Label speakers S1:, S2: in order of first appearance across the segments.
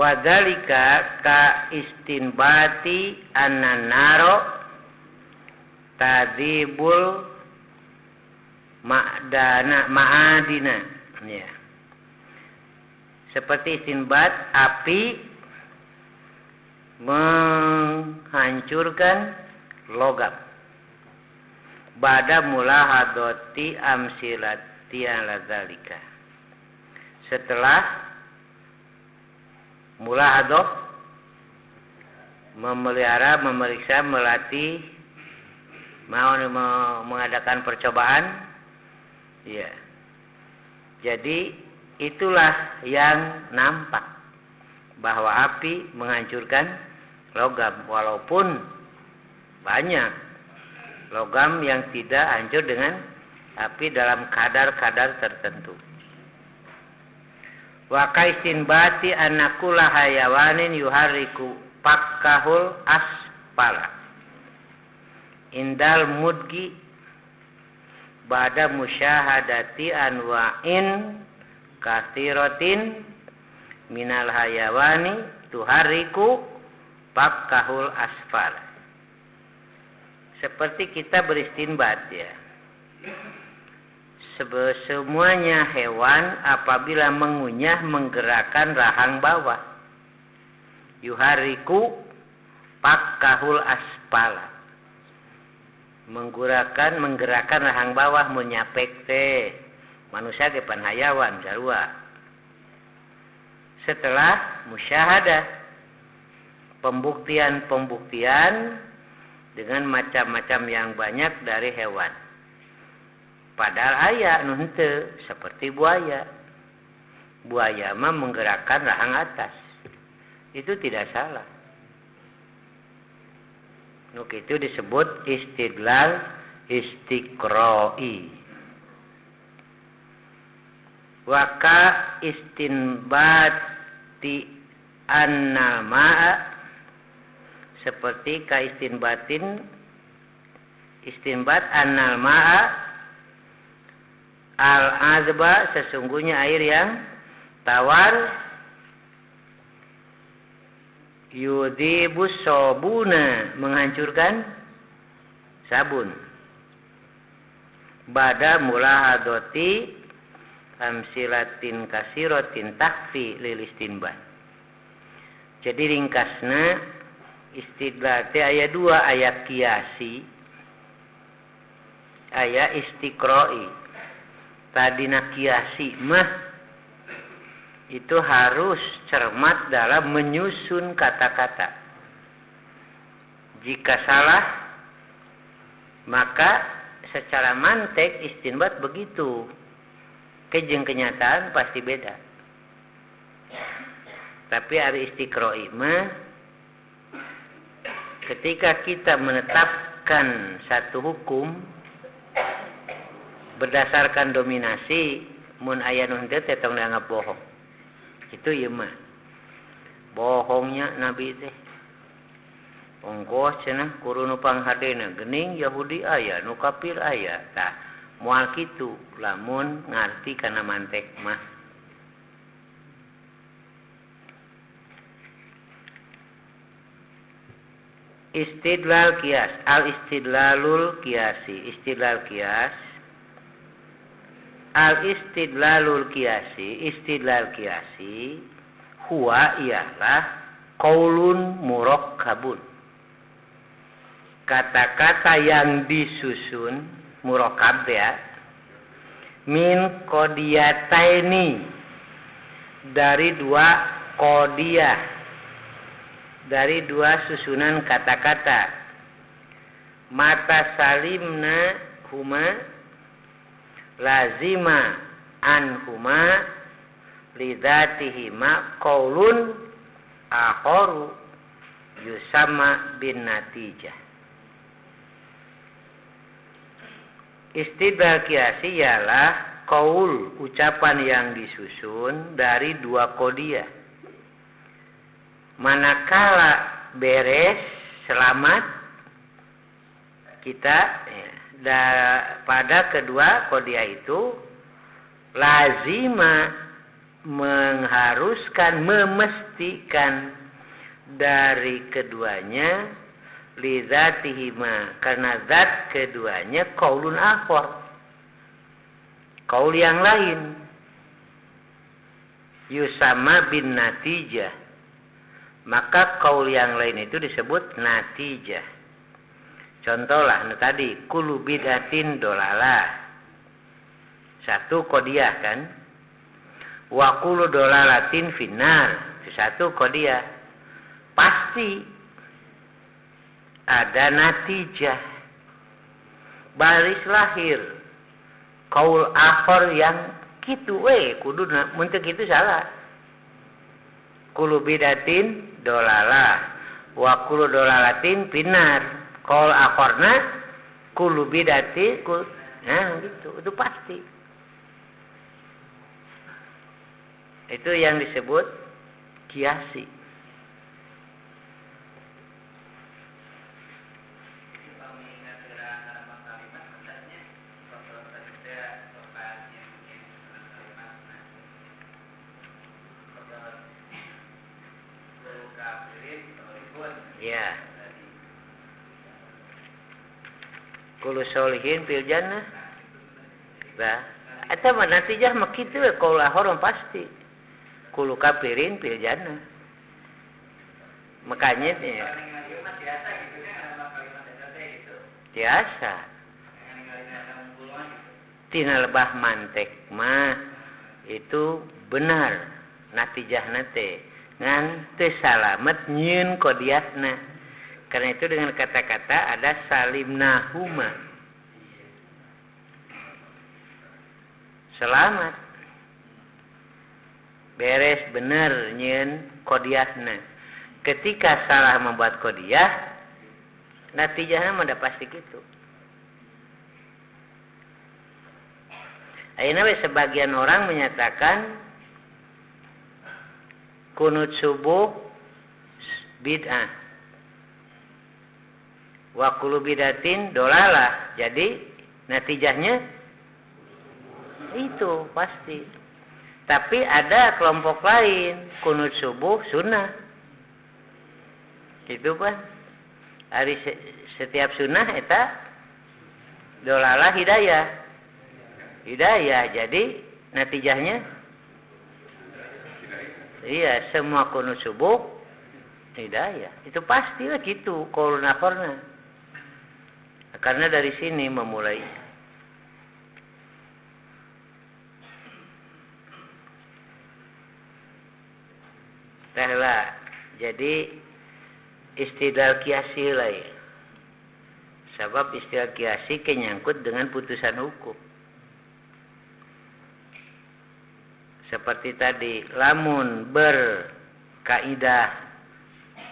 S1: Wadzalika ka istinbati annanaro tadzibul ma'adina. Ya. Seperti istinbat api menghancurkan logam. Ba'da mulahadati amsilati ala dzalika. Setelah mulahadah memelihara, memeriksa, melatih, mau mengadakan percobaan, ya. Jadi itulah yang nampak bahwa api menghancurkan logam, walaupun banyak logam yang tidak hancur dengan api dalam kadar-kadar tertentu. Wa kaistinbati annakula hayawanin yuhariku pakkahul asfala indal mudgi ba'da musyahadati anwa'in katsiratin minal hayawani tuhariku pakkahul asfal. Seperti kita beristinbat, ya. Semuanya hewan apabila mengunyah menggerakkan rahang bawah. Yuhariku pakkahul asfala. Menggerakkan rahang bawah menyapek teh. Manusia kepan hayawan sarua. Setelah musyahadah, pembuktian dengan macam-macam yang banyak dari hewan. Padahal aya nu henteu seperti buaya. Buaya mah menggerakkan rahang atas. Itu tidak salah. Nuk itu disebut istidlal istiqra'i. Waka istinbati annal ma'a seperti ka istinbat annal ma'a al-azba sesungguhnya air yang tawar yudhibus sabuna menghancurkan sabun ba'da mulahadati amsilatin kasiratin takfi lil istinbat. Jadi ringkasna istidlal teh aya dua, aya kiasi, aya istiqra'i. Tadina kiasi mah itu harus cermat dalam menyusun kata-kata. Jika salah, maka secara mantek istinbat begitu. Kejeng kenyataan pasti beda. Tapi ari istiqra'i mah ketika kita menetapkan satu hukum berdasarkan dominasi, mun aya nu henteu teh tong dianggap bohong. Itu ieu mah. Bohongnya Nabi teh. Ongkos cenah kudu nu panghadena geuning Yahudi aya, nu kafir aya. Tah, moal kitu lamun ngarti kana mantek mah. Istidlal qiyas, al-istidlalul qiyasi, istidlal qiyas. Al-istidlalul qiyasi, istidlal qiyasi huwa ialah qaulun murakkabun. Kata-kata yang disusun murakkab ya. Min qodiyataini dari dua qodiyah, dari dua susunan kata-kata. Mata salimna huma lazima anhuma lidzatihima qaulun akharu yusamma bin natijah. Istidlal qiyasi ialah qaul, ucapan yang disusun dari dua qodiyah. Manakala beres selamat kita pada kedua qodiyah itu lazima mengharuskan, memestikan dari keduanya lidzatihima, karena zat keduanya qaulun akhar, qaul yang lain, yusama bin natijah, maka qaul yang lain itu disebut natijah. Contohlah tadi kullu bid'atin dolalah, satu qadiyah kan, wa kullu dolalatin finnar, satu qadiyah, pasti ada natijah, baris lahir qaul akhar yang kitu kudu mun teu kitu salah. Kullu bidatin dolalah wa kullu dolalatin finnar, qaul akharna kullu bidati gitu, itu pasti. Itu yang disebut kiasi. Ya. Kullu solihin fil jannah. Bah, eta mah natijah mah kitu we qaul akhar pasti. Kullu kafirin fil jannah. Makanya ya. Biasa. Tina lebah mantek mah itu benar natijahna teh ngan teu salamet nyieun qadiyatna. Karena itu dengan kata-kata ada salimnahuma, selamat, beres bener nyieun qadiyatna. Ketika salah membuat qadiyah, natijahna mah pasti gitu. Ayeuna we sebagian orang menyatakan kunut subuh bid'ah, wa kullu bidatin dolalah. Jadi natijahnya itu pasti. Tapi ada kelompok lain kunut subuh sunnah. Gitu kan? Hari setiap sunnah eta dolalah hidayah. Hidayah. Jadi natijahnya iya, semua kunut subuh hidayah. Itu pasti lah gitu qaulun akharna. Karena dari sini memulai. Tahlah. Jadi istidlal kiasi lah ya. Sebab istidlal kiasi kenyangkut dengan putusan hukum. Seperti tadi, lamun berkaidah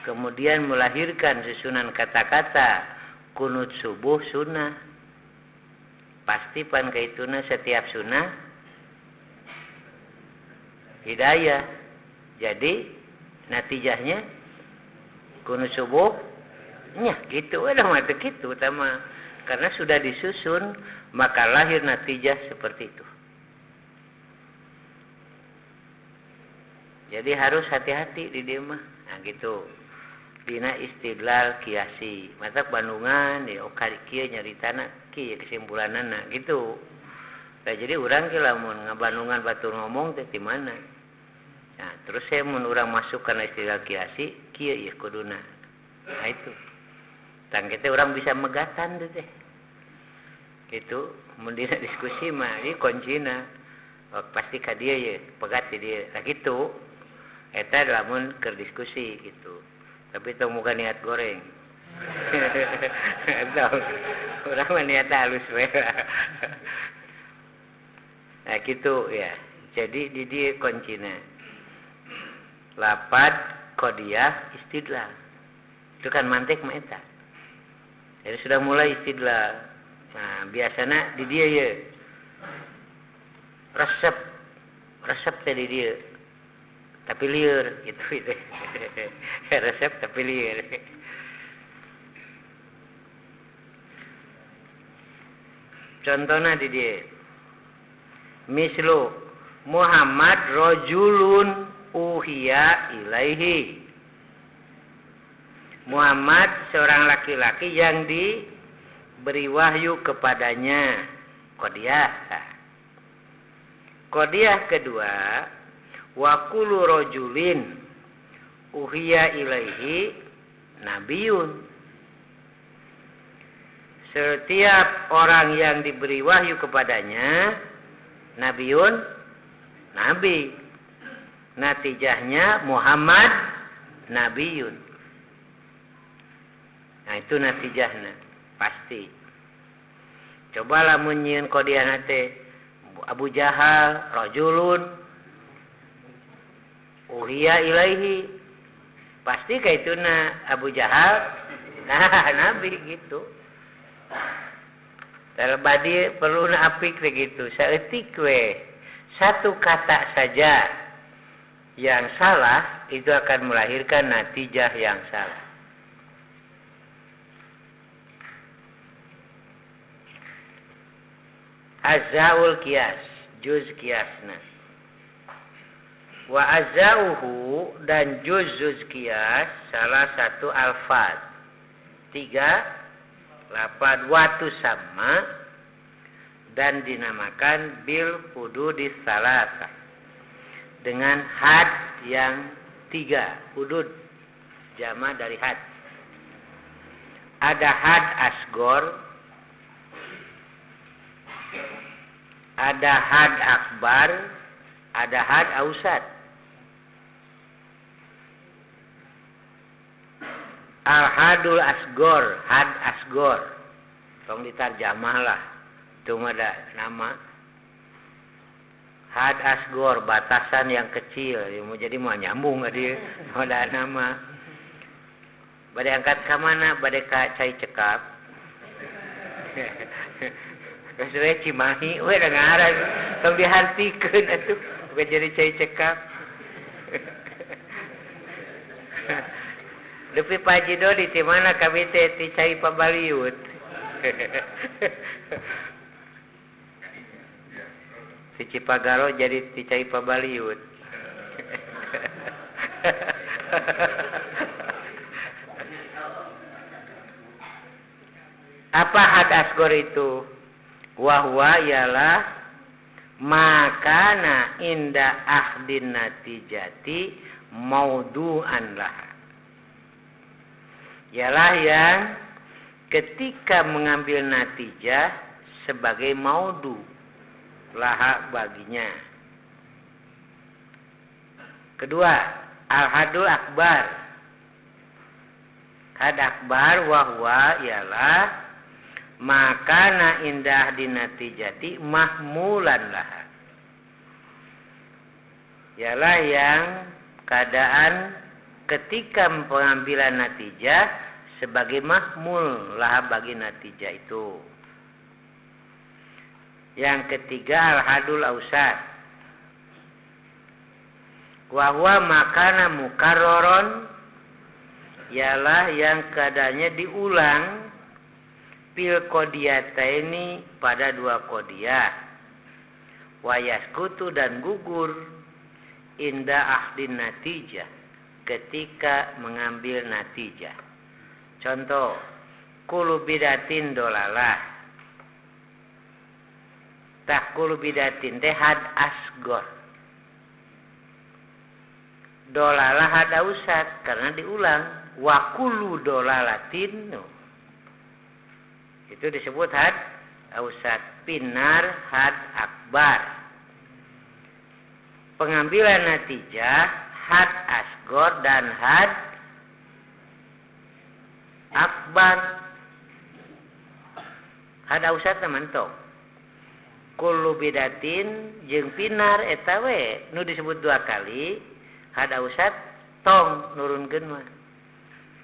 S1: kemudian melahirkan susunan kata-kata kunut subuh sunnah, pasti pan kaituna setiap sunnah hidayah. Jadi natijahnya kunut subuh nya gitu, udah mata gitu utama. Karena sudah disusun maka lahir natijah seperti itu. Jadi harus hati-hati di dia mah. Nah gitu. Dina istidlal kiasi. Mata Bandungan ya okari kieu nyaritana kieu kesimpulanana gitu. Nah, jadi urang ge lamun ngabandungan batur ngomong teh di mana. Nah, terus saya mun urang masuk kana istidlal kiasi, kieu ieu kuduna. Nah itu. Tang teh urang bisa megatan teh. Gitu. Mun dina diskusi mah ieu kuncina. Oh, pasti ka dieu ye, pegat di dieu. Nah gitu. Eta lamun keur diskusi gitu. Tapi tong muga niat goreng. Tong urang mah niat halus we. Nah gitu ya. Jadi di dieu kuncina. Lapad qadiyah istidlal. Itu kan mantek mah eta. Jadi sudah mulai istidlal. Nah, biasana di dieu ye. Resep teh di dieu. Tapi lieur gitu. Resep tapi lieur. Contohnya di dia mislu Muhammad rajulun uhiya ilaihi. Muhammad seorang laki-laki yang diberi wahyu kepadanya. Qadiyah. Qadiyah kedua, wa kullu rajulin uhiya ilaihi nabiyun. Setiap orang yang diberi wahyu kepadanya nabiyun, nabi. Natijahnya Muhammad nabiyun. Nah itu natijahnya pasti. Cobalah munyin qadiyah nate Abu Jahal rajulun uhiya ilaihi. Pasti kaituna Abu Jahal nabi gitu. Terbadi perlu apik begitu. Saeutik we satu kata saja yang salah itu akan melahirkan natijah yang salah. Azaul qiyas, juz qiyasna. Wa azauhu dan juz qiyas salah satu alfaz. 3 lafaz watu sama dan dinamakan bil hududis salasa. Dengan had yang 3, hudud jama dari had. Ada had asgor, ada had akbar, ada had ausat. Al-hadul asgor, had asgor. Tong ditarjamah lah. Itu ada nama. Had asgor, batasan yang kecil. Jadi mau nyambung dia. Ada nama. Badai angkat ke mana? Badai ka cai cekap. Kesuai Cimahi. Weh dah ngarang. Tong dihantikeun atuh. Bukan jadi cai cekap. Depi Pak Jido di mana kami teh ti cai pabaliut. Si Cipagaro jadi ti cai pabaliut. Apa had asgor itu? Wahwa ialah makana inda ahdin natijati maudu'an laha. Ialah yang ketika mengambil natijah sebagai maudu laha baginya. Kedua, al-hadul akbar. Had akbar wahwa ialah makana indah dinatijati mahmulan laha. Ialah yang keadaan ketika pengambilan natijah sebagai mahmul laha bagi natijah itu. Yang ketiga al-hadul ausat. Wa huwa makana mukarraron ialah yang keadaannya diulang fil qodiyataini pada 2 qodiyah. Wa yaskutu dan gugur inda ahdin natijah ketika mengambil natijah. Contoh, kulu bidatin dolalah. Tak kulu bidatin teh had asgor. Dolalah had ausat karena diulang. Wa kulu dolalatin. Itu disebut had ausat. Pinar had akbar. Pengambilan natijah had asgor dan had akbar. Had ausat teman-teman. Kullu bidatin jeung pinar eta we nu disebut 2 kali. Had ausat tong nurunkeun mah.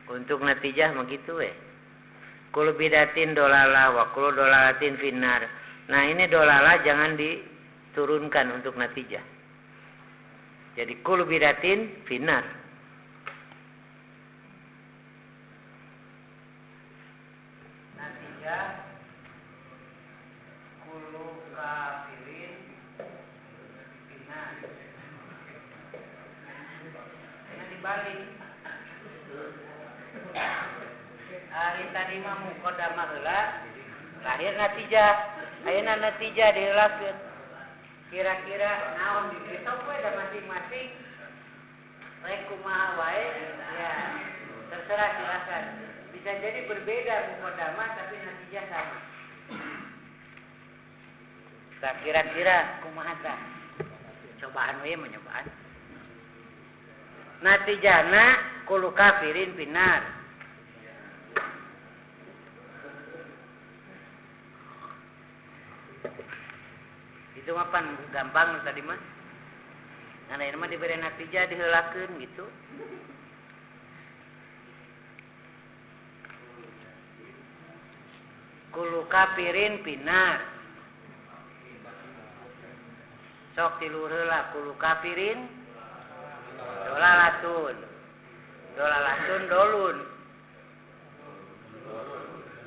S1: Untuk natijah mah kitu we. Kullu bidatin dolalah wa kullu dolalatin pinar. Nah ini dolalah jangan diturunkan untuk natijah. Jadi kullu bidatin finar. Natijah kullu kafirin finar. dibalik. Ari tadi mah muqaddamah heula lahir natijah. Ayeuna natijah diheulakeun. Kira-kira naon diberitahu we da masing-masing. Rek kumaha wae ya terserah silakan. Bisa jadi berbeda muqaddamah tapi natijah sama. Tak kira-kira kumaha tah? Cobaan we menyobaan. Natijahna kullu kafirin finnar. Itu mah pan gampang tadi mah. Karena ini mah diberi natijah diheulakeun gitu. Kullu kafirin finnar. Sok tiluhur heula kullu kafirin dolalatun. Dolalatun dolun.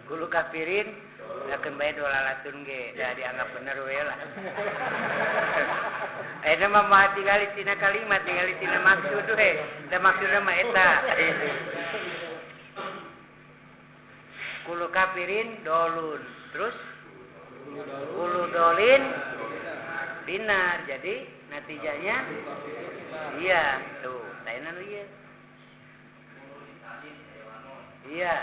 S1: Kullu kafirin akeun bae dolalatun ge da dianggap bener we lah. Eta mah mah tinggali tina kalimat tinggali tina maksud we. Da maksudna mah eta. Kullu kafirin dolun. Terus kullu dolin binar. Jadi natijahnya iya tuh tayana nu ieu. Iya.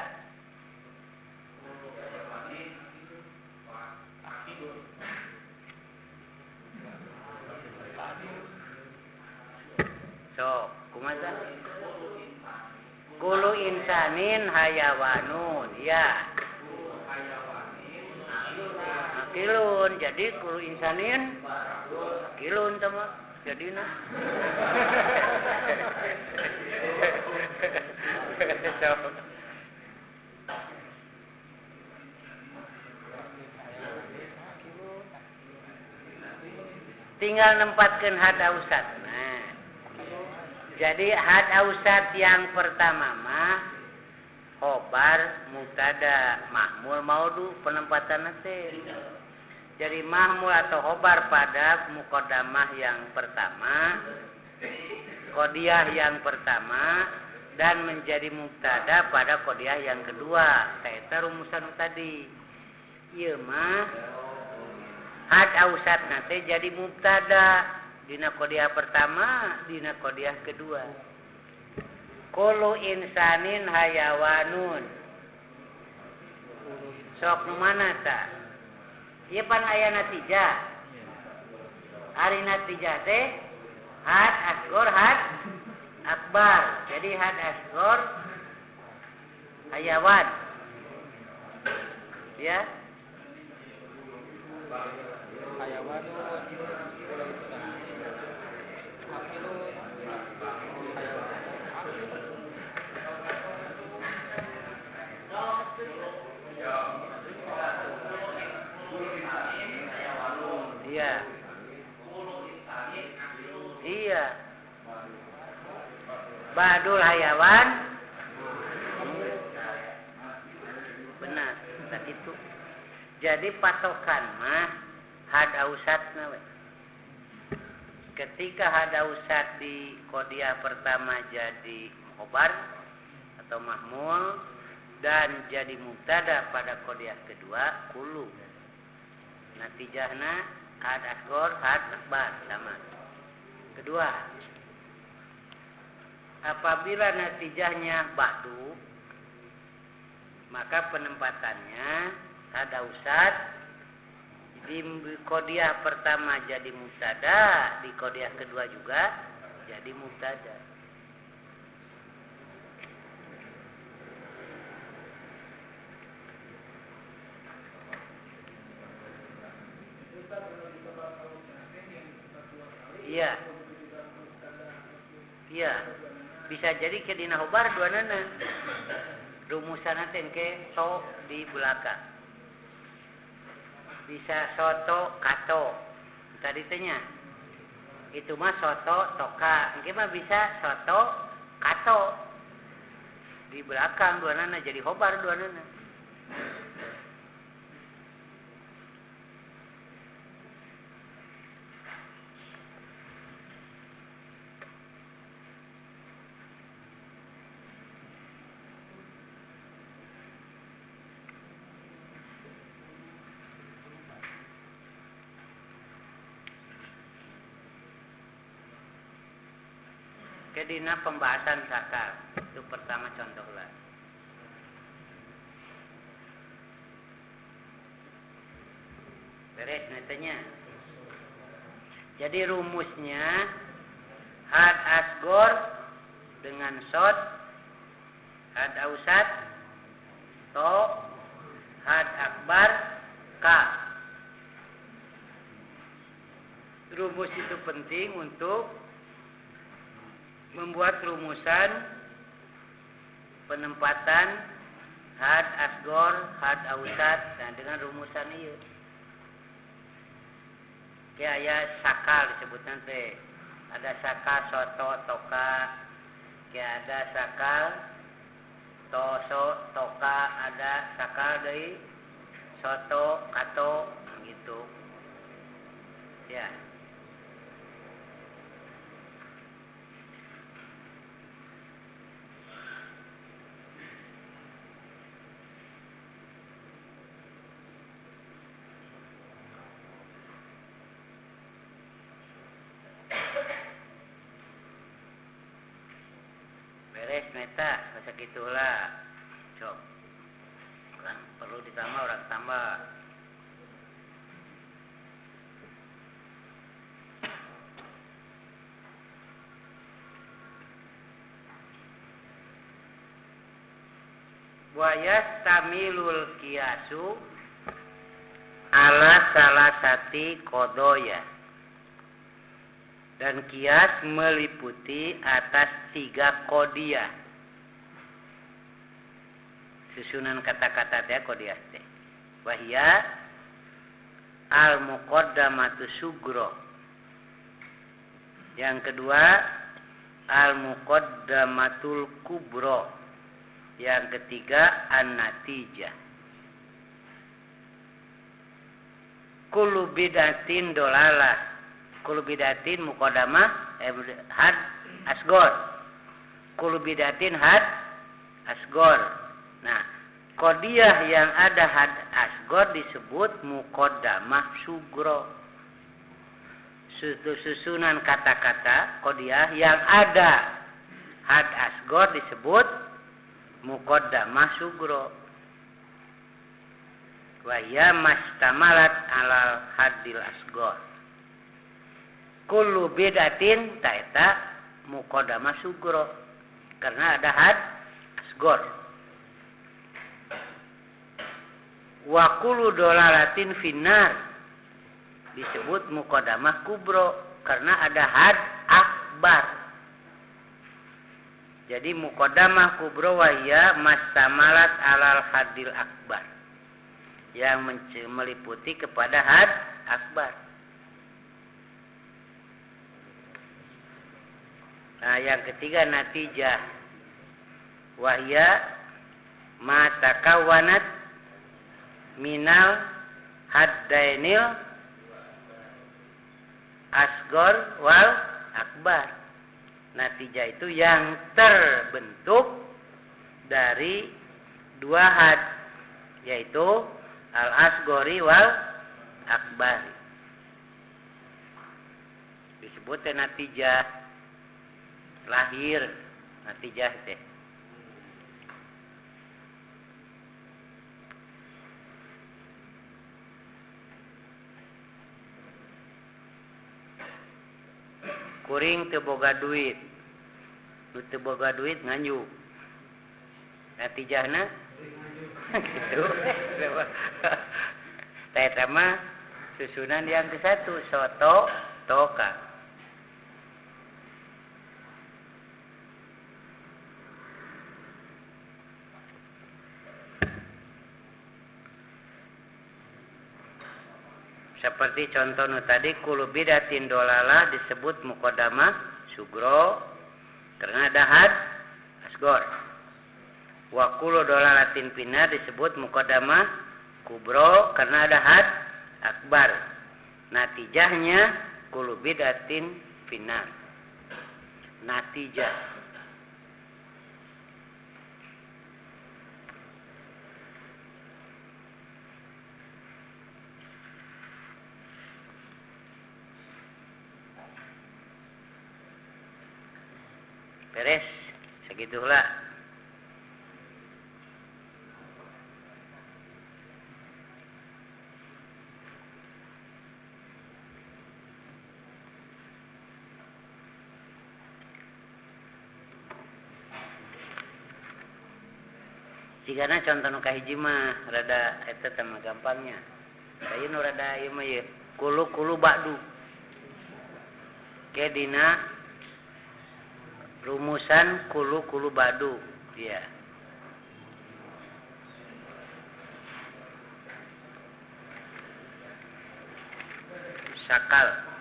S1: So, kumaha? Kullu insanin hayawanun, ya. Akilun, jadi kullu insanin akilun sama jadina. So. Tinggal nempatkeun had ausat. Jadi had ausat yang pertama mah khobar mubtada mahmul maudu penempatan teh. Jadi mahmul atau khobar pada muqaddamah yang pertama, qodiyah yang pertama dan menjadi mubtada pada qodiyah yang kedua. Eta rumusan tadi. Ieu mah had ausat teh jadi mubtada dina qodiyah pertama, dina qodiyah kedua. Kullu insanin hayawanun. Sok nu mana ta? Ieu pan aya natijah. Ari natijah teh had asghar had akbar. Jadi had asghar hayawan. Ya. Hayawanun. Iya. Iya. Badul hayawan. Benar, tak itu. Jadi patokan mah had ausatna we. Ketika had ausat di qodiyah pertama jadi khobar atau mahmul dan jadi mubtada pada qodiyah kedua kullu. Natijahna had asghar had akbar sama. Kedua, apabila natijahnya ba'du maka penempatannya had ausat di qodiyah pertama jadi mubtada, di qodiyah kedua juga jadi mubtada. Iya. Iya. Bisa jadi ke dina khobar duanana. Rumusana teh ke to di belakang. Bisa soto kato. Tadi tanya. Itu mah soto toka. Engke mah bisa soto kato. Di belakang duanana jadi khobar duanana.
S2: Kedina pembahasan sakal. Itu pertama contoh lah. Beres netanya. Jadi rumusnya had asgor dengan shot, had ausat, to, had akbar, ka. Rumus itu penting untuk membuat rumusan penempatan had asgor, had ausat, dan dengan rumusan itu. Kayak sakal disebutkan teh. Ada sakal soto toka, kayak ada sakal toso toka, ada sakal dari soto kato gitu. Ya. Beres meta, masa gitulah. Cok. Kan perlu ditambah orang tambah. Wayas tamilul kiasu ala salasati kodoya. Dan kias meliputi atas 3 kodiah. Susunan kata-kata teh kodiah teh. Wahia al muqaddamatu sugro. Yang kedua al muqaddamatul kubro. Yang ketiga an-natijah. Kullu bidatin dolalah. Kullu bidatin muqaddamah had asgor. Kullu bidatin had asgor. Nah, qodiyah yang ada had asgor disebut muqaddamah sugro. Susunan kata-kata qodiyah yang ada had asgor disebut muqaddamah sugro. Wa ya mastamalat alal hadil asgor. Kullu bidatin taeta muqaddamah sugro karena ada had asgor. Wa kullu dolalatin finnar disebut muqaddamah kubro karena ada had akbar. Jadi muqaddamah kubro wa ya mastamalat alal hadil akbar yang meliputi kepada had akbar. Nah, yang ketiga natijah wahya ma takawanat minal haddainil asgor wal akbar. Natijah itu yang terbentuk dari 2 had, yaitu al asgori wal akbar. Disebutnya natijah lahir, natijah teh. Kuring teu boga duit. Nu teu boga duit nganyu. Natijahna gitu. Teh mah susunan yang ke-1 soto toka. Seperti contoh tadi kullu bidatin dolalah disebut muqaddamah sugro karena ada had asgor. Wa kullu dolalatin finnar disebut muqaddamah kubro karena ada had akbar. Natijahnya kullu bidatin finnar. Natijah Beres. Segitulah. Jigana contoh nu kahiji mah rada eta teh mah gampangnya. Saya nu rada ieu mah ye kulu ba'du. Ke dina rumusan kulu ba'du. Ya. Sakal